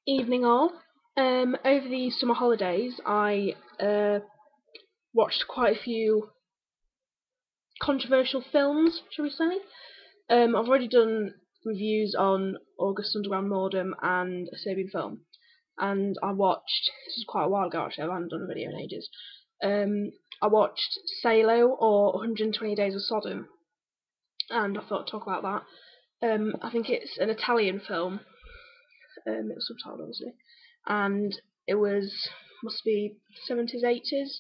Evening all. Over the summer holidays, I watched quite a few controversial films, shall we say. I've already done reviews on August Underground Mordom and a Serbian film, and I watched. This was quite a while ago actually. I haven't done a video in ages. I watched Salo or 120 Days of Sodom, and I thought I'd talk about that. I think it's an Italian film. It was subtitled obviously, and it was must be 70s 80s,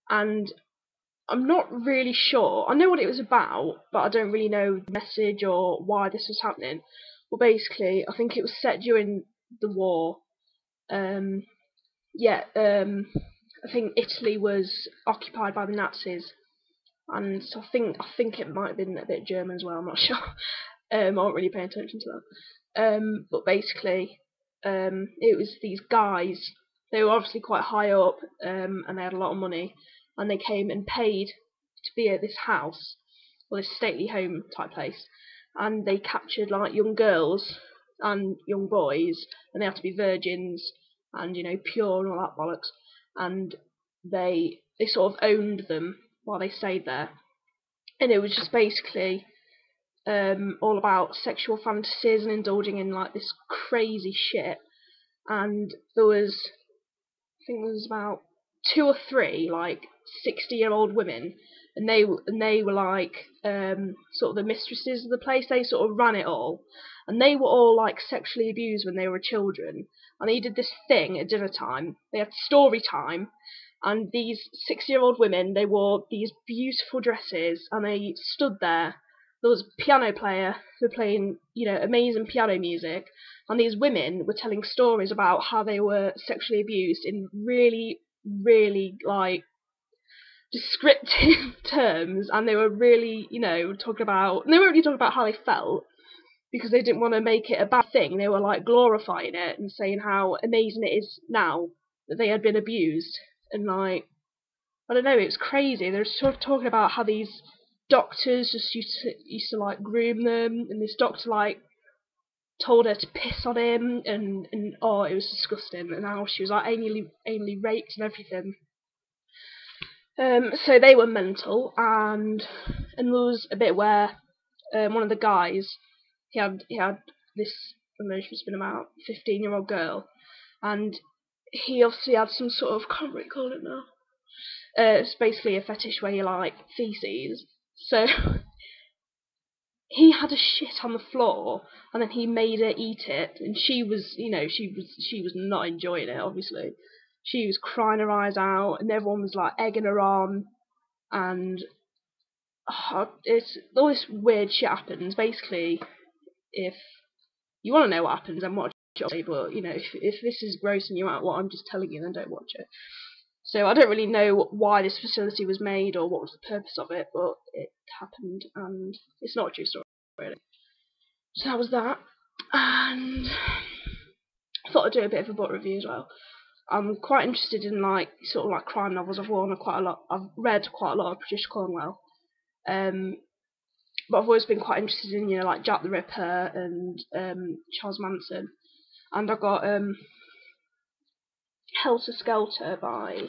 and I'm not really sure. I know what it was about, but I don't really know the message or why this was happening. Well, basically, I think it was set during the war. Um, yeah, I think Italy was occupied by the Nazis, and so I think it might have been a bit German as well. I'm not sure. I wasn't really paying attention to that. But basically, it was these guys. They were obviously quite high up, and they had a lot of money, and they came and paid to be at this house, or this stately home type place, and they captured like young girls and young boys, and they had to be virgins and pure and all that bollocks, and they sort of owned them while they stayed there, and it was just basically all about sexual fantasies and indulging in like this crazy shit. And I think there was about two or three like 60-year-old women, and they were like sort of the mistresses of the place. They sort of ran it all, and they were all like sexually abused when they were children. And they did this thing at dinner time. They had story time, and these 60-year-old women, they wore these beautiful dresses, and they stood there. There was a piano player who were playing, amazing piano music, and these women were telling stories about how they were sexually abused in really, really like descriptive terms, and they were really, talking about. They weren't really talking about how they felt because they didn't want to make it a bad thing. They were like glorifying it and saying how amazing it is now that they had been abused, and like I don't know, it was crazy. They were sort of talking about how these doctors just used to like groom them, and this doctor like told her to piss on him, and oh, it was disgusting. And how she was like anally raped and everything. So they were mental, and there was a bit where one of the guys he had this, I don't know, she's been about 15-year-old girl, and he obviously had some sort of, can't really call it now. It's basically a fetish where you like feces. So he had a shit on the floor, and then he made her eat it, and she was not enjoying it. Obviously, she was crying her eyes out, and everyone was like egging her on, and it's all this weird shit happens. Basically, if you want to know what happens, then watch it. But if this is grossing you out, what I'm just telling you, then don't watch it. So I don't really know why this facility was made or what was the purpose of it, but it happened, and it's not a true story, really. So that was that, and I thought I'd do a bit of a book review as well. I'm quite interested in like sort of like crime novels. I've read quite a lot of Patricia Cornwell, um, but I've always been quite interested in like Jack the Ripper and Charles Manson, and I got Helter Skelter by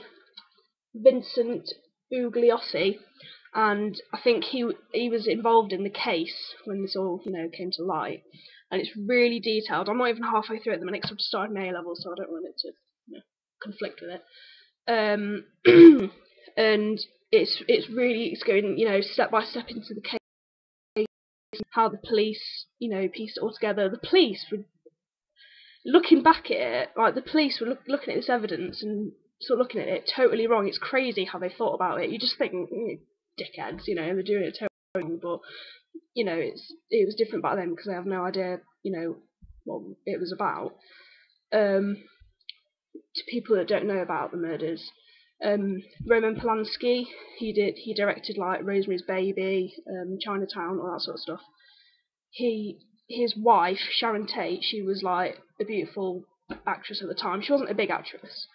Vincent Bugliosi, and I think he was involved in the case when this all came to light, and it's really detailed. I'm not even halfway through at the minute because I've just started my A level, so I don't want it to conflict with it. Um, and it's going step by step into the case, how the police pieced it all together. The police were looking back at it, like the police were looking at this evidence and sort of looking at it totally wrong. It's crazy how they thought about it. You just think, dickheads, they're doing it totally wrong. But it was different back then because they have no idea, what it was about. To people that don't know about the murders, Roman Polanski, he directed like Rosemary's Baby, Chinatown, all that sort of stuff. His wife, Sharon Tate, she was like a beautiful actress at the time. She wasn't a big actress.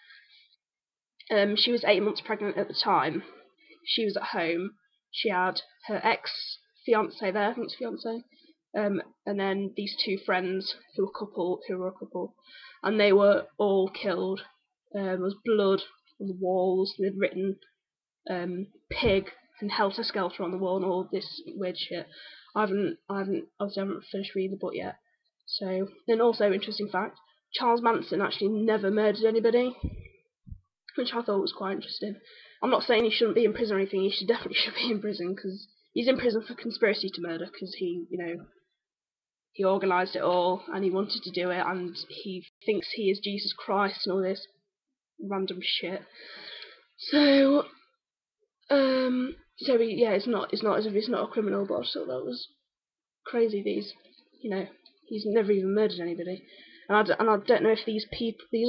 She was 8 months pregnant at the time. She was at home. She had her ex fiance there, I think it's fiance, and then these two friends who were a couple, and they were all killed. There was blood on the walls. They'd written pig and helter skelter on the wall and all this weird shit. Obviously haven't finished reading the book yet. So then, also interesting fact: Charles Manson actually never murdered anybody, which I thought was quite interesting. I'm not saying he shouldn't be in prison or anything. He definitely should be in prison, because he's in prison for conspiracy to murder, because he organised it all and he wanted to do it, and he thinks he is Jesus Christ and all this random shit. So it's not as if he's not a criminal, but I thought that was crazy. He's never even murdered anybody, and I don't know if these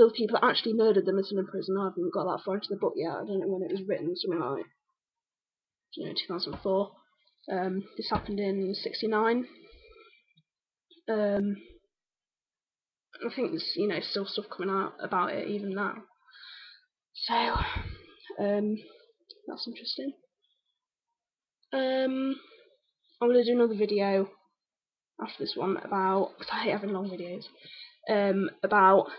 other people that actually murdered them are still in prison. I haven't got that far into the book yet. I don't know when it was written, something like 2004. This happened in '69. I think there's still stuff coming out about it even now. So that's interesting. I'm gonna do another video after this one about, because I hate having long videos, about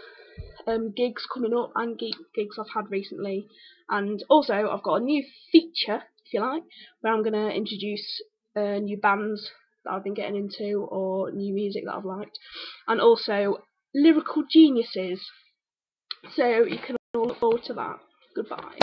gigs coming up and gigs I've had recently, and also I've got a new feature, if you like, where I'm gonna introduce new bands that I've been getting into, or new music that I've liked, and also lyrical geniuses. So you can all look forward to that. Goodbye.